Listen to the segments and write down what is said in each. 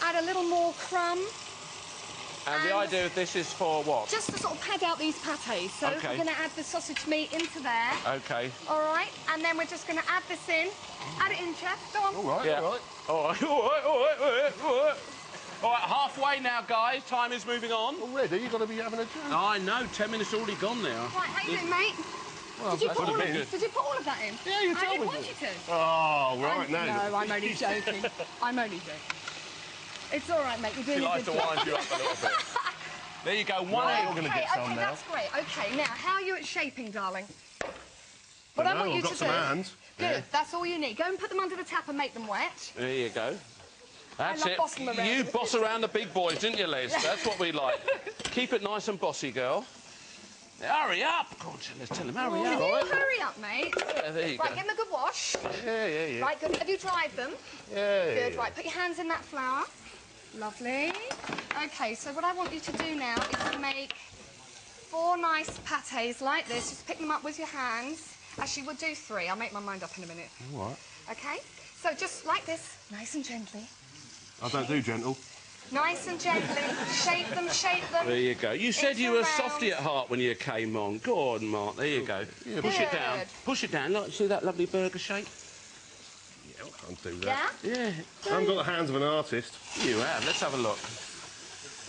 add a little more crumb. And the idea of this is for what? Just to sort of pad out these pâtés. So Okay. we're going to add the sausage meat into there. Okay. All right, and then we're just going to add this in. Add it in, chef. Go on. All right, Yeah. all right. All right, all right, all right, all right, all right. All right, halfway now, guys. Time is moving on. Already? You've got to be having a drink. I know, 10 minutes already gone now. Right, how you doing, mate? Well, Did you that's put all a bit of, good. did you put all of that in? Yeah, you I told didn't me want to. you to. Oh, right, no. No, I'm only joking. I'm only joking. It's all right, mate. You're doing She a likes good to job. wind you up a little bit. There you go, one egg. You're going to get some now. That's great. OK, now, how are you at shaping, darling? What I Dunno, want you I've got to some do... hands. Good, Yeah. that's all you need. Go and put them under the tap and make them wet. There you go. That's love it. bossing around. You boss around the big boys, didn't you, Liz? That's what we like. Keep it nice and bossy, girl. Hurry up! Go on, let's tell him, hurry up. Can you hurry up, mate? Yeah, there you Right, go. give them a good wash. Yeah. Right, good. Have you dried them? Yeah. Good, right. Put your hands in that flour. Lovely. OK, so what I want you to do now is to make 4 nice pâtés like this. Just pick them up with your hands. Actually, we'll do 3. I'll make my mind up in a minute. All right. OK? So just like this, nice and gently. I don't do gentle. Nice and gently. Shape them, shape them. There you go. You said Into you were rounds. softy at heart when you came on. Go on, Mark. There you go. Yeah, Push it down. Good. Push it down. Like, see that lovely burger shape? Yeah, I can't do that. Yeah? Yeah. I haven't got the hands of an artist. You have. Let's have a look.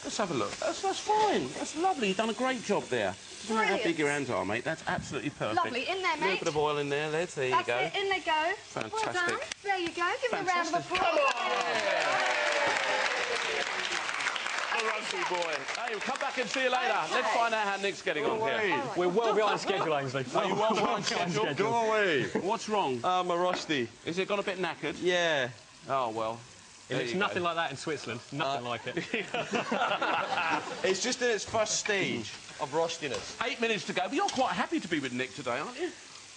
Let's have a look. That's fine. That's lovely. You've done a great job there. Doesn't matter how big Brilliant. your hands are, mate. That's absolutely perfect. Lovely. In there, A little mate. bit of oil in there, Liz. There you That's go. it. In they go. Fantastic. Well done. There you go. Give them a round of Fantastic. applause. A rugby boy. Hey, we'll come back and see you later. Let's find out how Nick's getting on here. We're well behind schedule, Ainsley. Are you well behind schedule? Go away. What's wrong? I'm a rusty. Is it gone a bit knackered? Yeah. Oh, well. It looks nothing like that in Switzerland. Nothing like it. It's just in its first stage of rustiness. 8 minutes to go, but you're quite happy to be with Nick today, aren't you?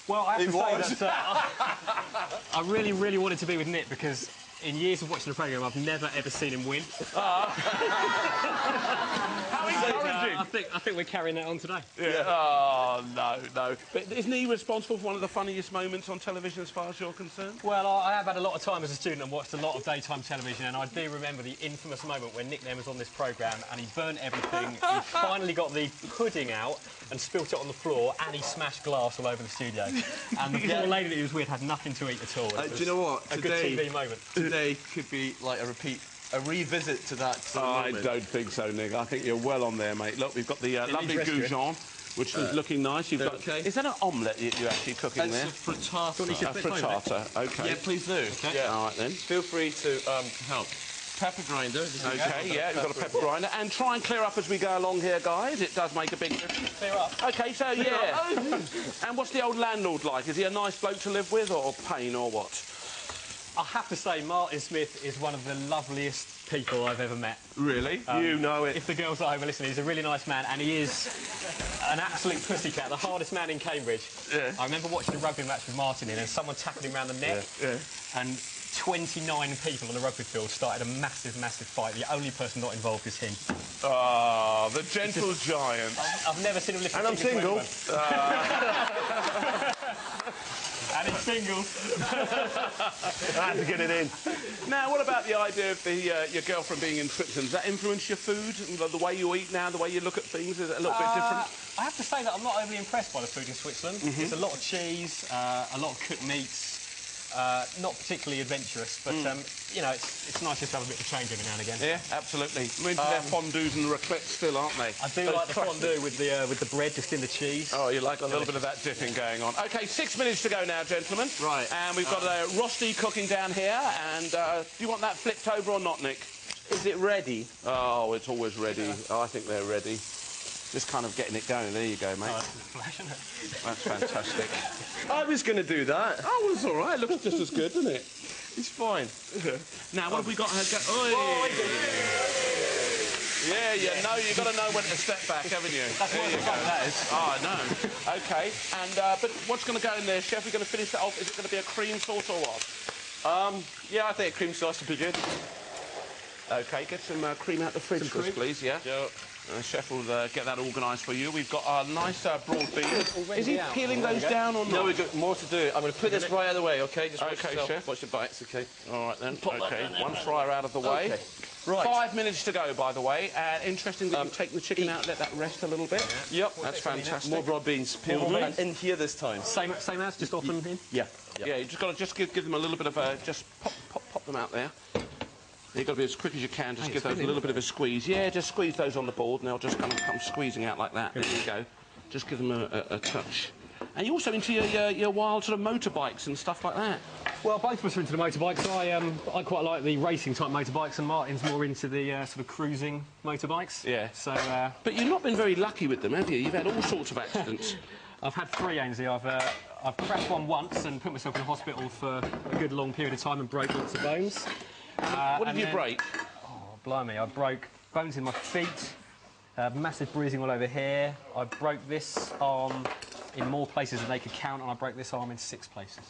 Well, I have to was. say that I really, really wanted to be with Nick because in years of watching the programme, I've never, ever seen him win. How encouraging. I think we're carrying that on today. Yeah. Oh, no. But isn't he responsible for one of the funniest moments on television as far as you're concerned? Well, I have had a lot of time as a student and watched a lot of daytime television, and I do remember the infamous moment when Nick Nem was on this programme and he burnt everything. He finally got the pudding out and spilt it on the floor, and he smashed glass all over the studio. And the poor lady that he was with had nothing to eat at all. It Do you know what? was a good TV moment. Today could be like a revisit to that sort of I moment. don't think so, Nick. I think you're well on there, mate. Look, we've got the lovely rescuing. goujon, which is looking nice. You've got. okay. Is that an omelette you're actually cooking It's there? a frittata. A frittata. OK. Yeah, please do. Yeah. All right, then. Feel free to help. Pepper grinder. OK, yeah, we've got a pepper grinder. And try and clear up as we go along here, guys. It does make a big difference. Clear up. OK, so, yeah. And what's the old landlord like? Is he a nice bloke to live with, or pain, or what? I have to say, Martin Smith is one of the loveliest people I've ever met. Really? You know it. If the girls at home are listening, he's a really nice man, and he is an absolute pussycat, the hardest man in Cambridge. Yeah. I remember watching a rugby match with Martin in, and someone tackled him around the neck, and 29 people on the rugby field started a massive, massive fight. The only person not involved is him. Ah, the gentle giant. I've never seen him lift a And I'm finger to single. anyone. And he's single. I had to get it in. Now, what about the idea of your girlfriend being in Switzerland? Does that influence your food? The way you eat now, the way you look at things, is it a little bit different? I have to say that I'm not overly impressed by the food in Switzerland. There's a lot of cheese, a lot of cooked meats. Not particularly adventurous, but you know, it's nice just to have a bit of change every now and again. Yeah, absolutely. We're into their fondues and raclettes still, aren't they? I do like the fondue with the bread just in the cheese. Oh, you like a little bit of that dipping going on. OK, 6 minutes to go now, gentlemen. Right. And we've got a rosti cooking down here. And do you want that flipped over or not, Nick? Is it ready? Oh, it's always ready. Oh, I think they're ready. Just kind of getting it going. There you go, mate. Oh, that's a flash, isn't it? That's fantastic. I was going to do that. Oh, well, it's all right. It looks just as good, doesn't it? It's fine. Now, what have we got? Yeah, you know, you've got to know when to step back, haven't you? That's There what you the go. fun that is. Oh, I know. OK, and but what's going to go in there, Chef? We're going to finish that off. Is it going to be a cream sauce or what? Yeah, I think cream sauce would be good. OK, get some cream out the fridge for us, please, yeah? Yeah. Chef will get that organised for you. We've got our nice broad beans. Is he out. peeling those down or not? No, we've got more to do. I'm going to put this right out of the way, OK? Just watch OK, yourself. Chef. Watch your bites, OK? All right, then. Pop that OK, down there. one fryer out of the way. OK. Right. 5 minutes to go, by the way. And interesting that you've taken the chicken out, let that rest a little bit. Yep. That's fantastic. More broad beans peeled in here this time. Same as, just off them in? Yeah. Yeah, you just got to give them a little bit of a... Just pop them out there. You've got to be as quick as you can, just give those a little bit of a squeeze. Yeah, just squeeze those on the board and they'll just kind of come squeezing out like that. There you go. Just give them a touch. And you're also into your wild sort of motorbikes and stuff like that. Well, both of us are into the motorbikes. I quite like the racing type motorbikes, and Martin's more into the sort of cruising motorbikes. Yeah. So. But you've not been very lucky with them, have you? You've had all sorts of accidents. I've had 3, Ainsley. I've crashed one once and put myself in hospital for a good long period of time and broke lots of bones. What did you break? Oh, blimey! I broke bones in my feet. Massive bruising all over here. I broke this arm in more places than they could count, and I broke this arm in 6 places.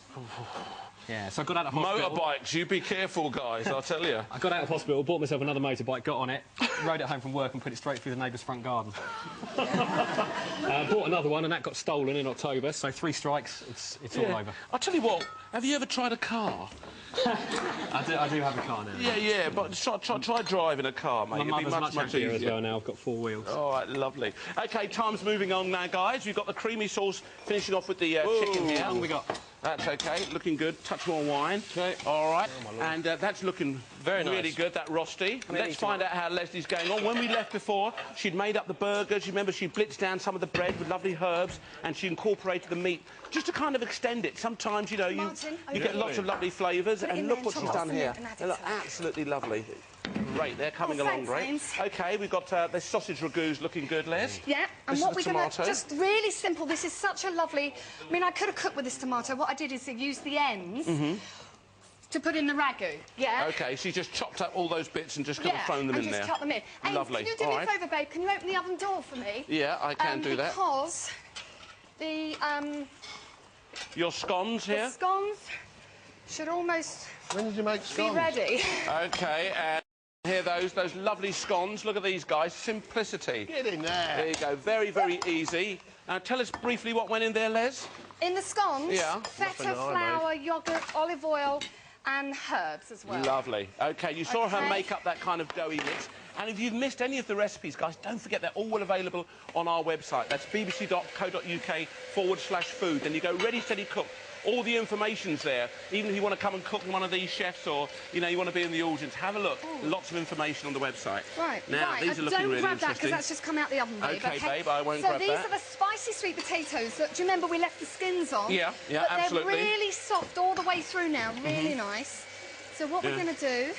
Yeah, so I got out of hospital. Motorbikes, you be careful, guys, I'll tell you. I got out of hospital, bought myself another motorbike, got on it, rode it home from work and put it straight through the neighbour's front garden. Bought another one, and that got stolen in October, so 3 strikes, it's all over. I'll tell you what, have you ever tried a car? I do have a car now. Yeah, but try driving a car, mate. My It'd be mother's much happier as well now. I've got 4 wheels. All right, lovely. OK, time's moving on now, guys. We've got the creamy sauce finishing off with the chicken here. How long have we got? That's OK, looking good. Touch more wine. Okay. All right. And that's looking really nice. good, that Rosti. Let's find out how Leslie's going on. When we left before, she'd made up the burgers. You remember she blitzed down some of the bread with lovely herbs, and she incorporated the meat just to kind of extend it. Sometimes, you know, Martin, you get lots of lovely flavours, and look what she's done here. and add it They look to it. absolutely lovely. Great, they're coming along thanks, great. James. OK, we've got the sausage ragout looking good, Les. Yeah, and This what is we're the going to... tomato. Just really simple. This is such a lovely... I mean, I could have cooked with this tomato. What I did is I used the ends to put in the ragu, yeah? OK, so you just chopped up all those bits and just kind of thrown them in and there. just chuck them in. And Lovely. can you do All me right. a favour, babe? Can you open the oven door for me? Yeah, I can do that. Because the Your scones here. scones should almost When did you make be scones? ready. OK, and here those lovely scones. Look at these guys. Simplicity. Get in there. There you go. Very, very easy. Now, tell us briefly what went in there, Les. In the scones, Yeah. feta, Nothing I flour, yoghurt, olive oil and herbs as well. Lovely. OK, you saw her Okay. make up that kind of doughy mix. And if you've missed any of the recipes, guys, don't forget they're all available on our website. That's bbc.co.uk/food. Then you go ready, steady, cook. All the information's there. Even if you want to come and cook one of these chefs or, you know, you want to be in the audience, have a look. Lots of information on the website. Right, Now, right. these are looking Don't really grab that interesting. because that's just come out the oven, babe. OK, babe, I won't grab So that. these are the spicy sweet potatoes that, do you remember we left the skins on? Yeah, but absolutely. they're really soft all the way through now, really nice. So what we're going to do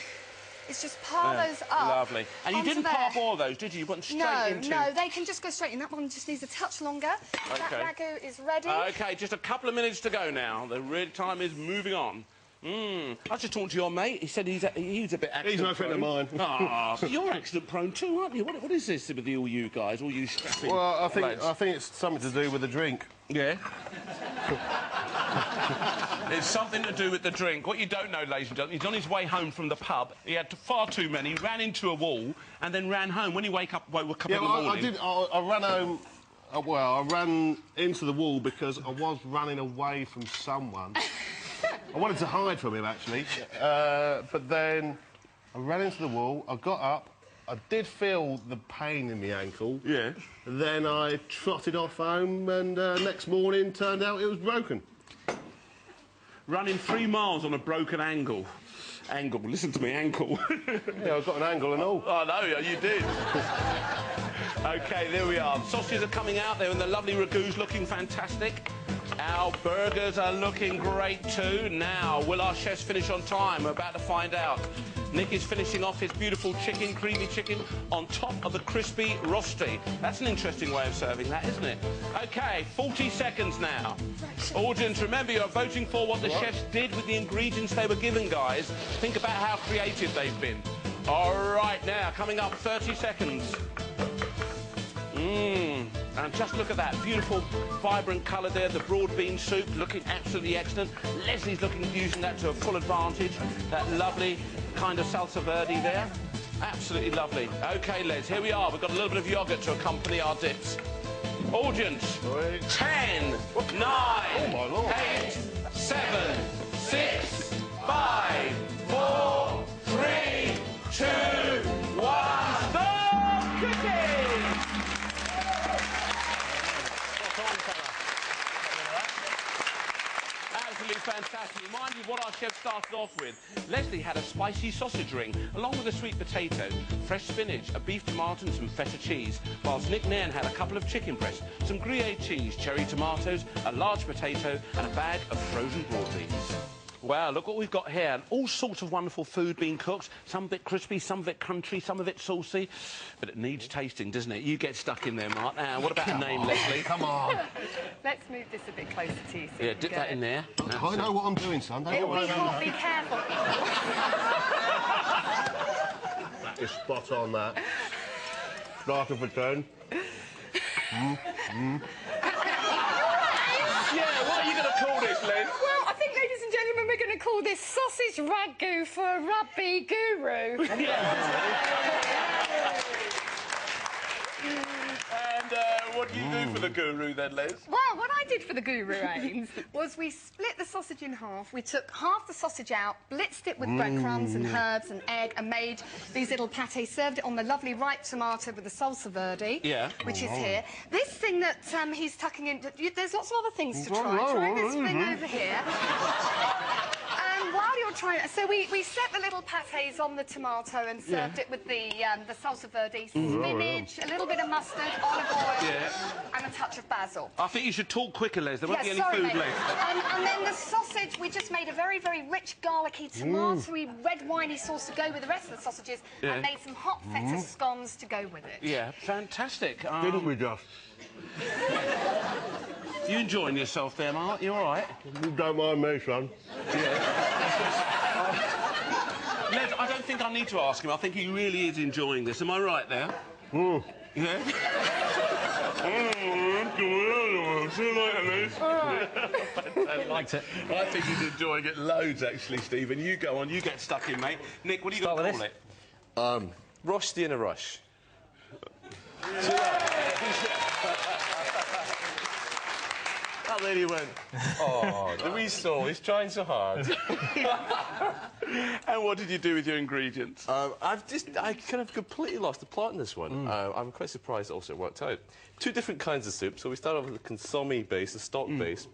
is just pile those up. Lovely. And you onto didn't there. parboil those, did you? You went straight into... No, they can just go straight in. That one just needs a touch longer. Okay. That ragu is ready. OK, just a couple of minutes to go now. The time is moving on. I was just talking to your mate. He said he's a bit accident-prone. He's no friend of mine. Ah, but you're accident-prone too, aren't you? What is this with all you guys, all you strapping Well, I lads? think it's something to do with the drink. Yeah? It's something to do with the drink. What you don't know, ladies and gentlemen, he's on his way home from the pub. He had far too many, ran into a wall, and then ran home. When he woke up in the morning... I ran home... well, I ran into the wall because I was running away from someone. I wanted to hide from him, actually. But then I ran into the wall, I got up, I did feel the pain in the ankle. Yeah. Then I trotted off home, and next morning turned out it was broken. Running 3 miles on a broken ankle. Listen to me, ankle. Yeah, I've got an angle and all. Oh, no, you did. OK, there we are. Sausages are coming out there, and the lovely ragouts looking fantastic. Our burgers are looking great too. Now, will our chefs finish on time? We're about to find out. Nick is finishing off his beautiful chicken, creamy chicken, on top of the crispy rosti. That's an interesting way of serving that, isn't it? OK, 40 seconds now. Audience, remember, you're voting for what the chefs did with the ingredients they were given, guys. Think about how creative they've been. All right, now, coming up, 30 seconds. And just look at that beautiful, vibrant colour there, the broad bean soup looking absolutely excellent. Leslie's using that to a full advantage. That lovely kind of salsa verde there. Absolutely lovely. OK, Les, here we are. We've got a little bit of yoghurt to accompany our dips. Audience, 10, 9, 8, 7, 6, 5, 4, 3, 2, fantastic. Remind you what our chef started off with. Leslie had a spicy sausage ring, along with a sweet potato, fresh spinach, a beef tomato and some feta cheese, whilst Nick Nairn had a couple of chicken breasts, some Gruyere cheese, cherry tomatoes, a large potato and a bag of frozen broad beans. Wow, look what we've got here. All sorts of wonderful food being cooked. Some of it crispy, some of it crunchy, some of it saucy. But it needs tasting, doesn't it? You get stuck in there, Mark. Now, what about a name, Leslie? Come on. Let's move this a bit closer to you. So Yeah, dip that in there. I know what I'm doing, son. Don't It'll worry. be hot, be careful. That is spot on, that. Start of a turn. Yeah, what are you going to call this, Les? Well, I think, ladies and gentlemen, we're going to call this sausage ragu for a rugby guru. And what do you do for the guru then, Les? Well, what I did for the guru, Ains, was we split the sausage in half. We took half the sausage out, blitzed it with breadcrumbs and herbs and egg, and made these little patés, served it on the lovely ripe tomato with the salsa verde, which is here. This thing that he's tucking in, there's lots of other things to try. Try this thing over here. And while you're trying, so we set the little patés on the tomato and served it with the salsa verde, spinach, a little bit of mustard, olive oil, and a touch of basil. I think you should talk quicker, Les. There won't be any sorry, food mate. left. And then the sausage, we just made a very, very rich, garlicky, tomatoey, red winey sauce to go with the rest of the sausages, and made some hot feta scones to go with it. Yeah, fantastic. Didn't we just? You enjoying yourself there, Mark? You all right? You don't mind me, son. Les, I don't think I need to ask him. I think he really is enjoying this. Am I right there? Yeah? I liked it. I think he's enjoying it loads, actually, Stephen. You go on, you get stuck in, mate. Nick, what are you going to call it? Rusty in a rush. That lady went, oh, the wee soul, he's trying so hard. And what did you do with your ingredients? I kind of completely lost the plot in this one. I'm quite surprised also it worked out. Two different kinds of soup. So we started off with a consomme base, a stock base.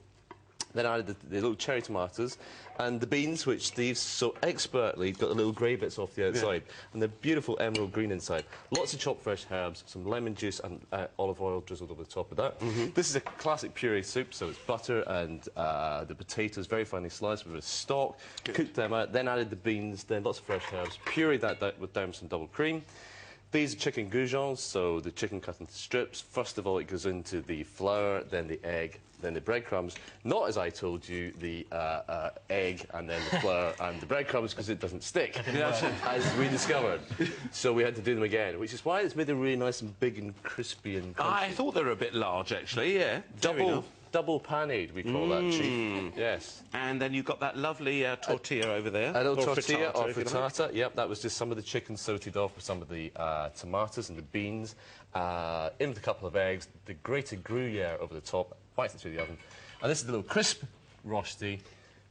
Then I added the little cherry tomatoes and the beans, which Steve so expertly got the little grey bits off the outside, and the beautiful emerald green inside. Lots of chopped fresh herbs, some lemon juice and olive oil drizzled over the top of that. This is a classic puree soup, so it's butter and the potatoes very finely sliced with a stock, cooked them out, then added the beans, then lots of fresh herbs, pureed that down with some double cream. These are chicken goujons, so the chicken cut into strips. First of all, it goes into the flour, then the egg, then the breadcrumbs. Not, as I told you, the egg and then the flour and the breadcrumbs, because it doesn't stick, as we discovered. So we had to do them again, which is why it's made them really nice and big and crispy and crunchy. I thought they were a bit large, actually, yeah. Double panade, we call that, Chief. Yes. And then you've got that lovely tortilla over there. A little Or tortilla or if you like. frittata. Yep, that was just some of the chicken sauteed off with some of the tomatoes and the beans, in with a couple of eggs, the grated Gruyere over the top, bites it through the oven. And this is the little crisp rosti,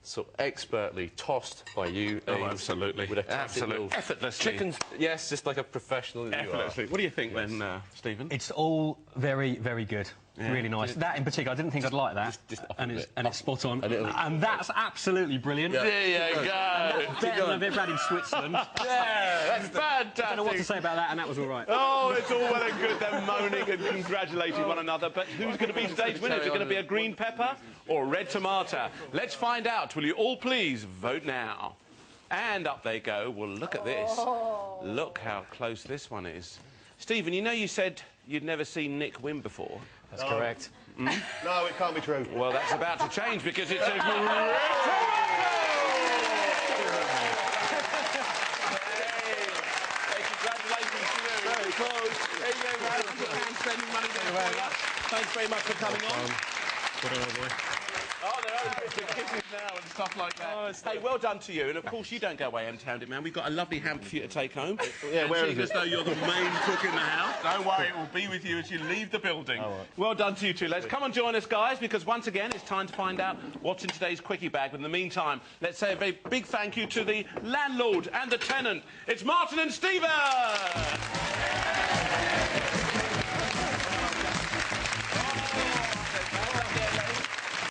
so expertly tossed by you. Oh, absolutely. With a Absolutely. Effortlessly. Chicken, yes, just like a professional that you are. Effortlessly. What do you think then, Stephen? It's all very, very good. Really nice. That in particular, I didn't think I'd like that. And it's spot on. And that's absolutely brilliant. There you go. Better than I've ever had in Switzerland. Yeah, that's fantastic. I don't know what to say about that, and that was all right. Oh, it's all well and good, them moaning and congratulating one another. But who's going to be today's winner? Is it going to be a green pepper or a red tomato? Let's find out. Will you all please vote now? And up they go. Well, look at this. Look how close this one is. Stephen, you know you said you'd never seen Nick win before. That's correct. No, it can't be true. Well, that's about to change because it's a red tomato! Hey, congratulations to you. Very close. There you go, man. Spending money. Thanks very much for coming on. Oh, there are bits of kisses now and stuff like that. Oh, hey, well done to you. And, of course, you don't go away empty-handed, man. We've got a lovely hamper for you to take home. Yeah, where is it? As though you're the main cook in the house. Don't worry, it will be with you as you leave the building. Oh, right. Well done to you two. Let's come and join us, guys, because once again, it's time to find out what's in today's quickie bag. But in the meantime, let's say a very big thank you to the landlord and the tenant. It's Martin and Stephen!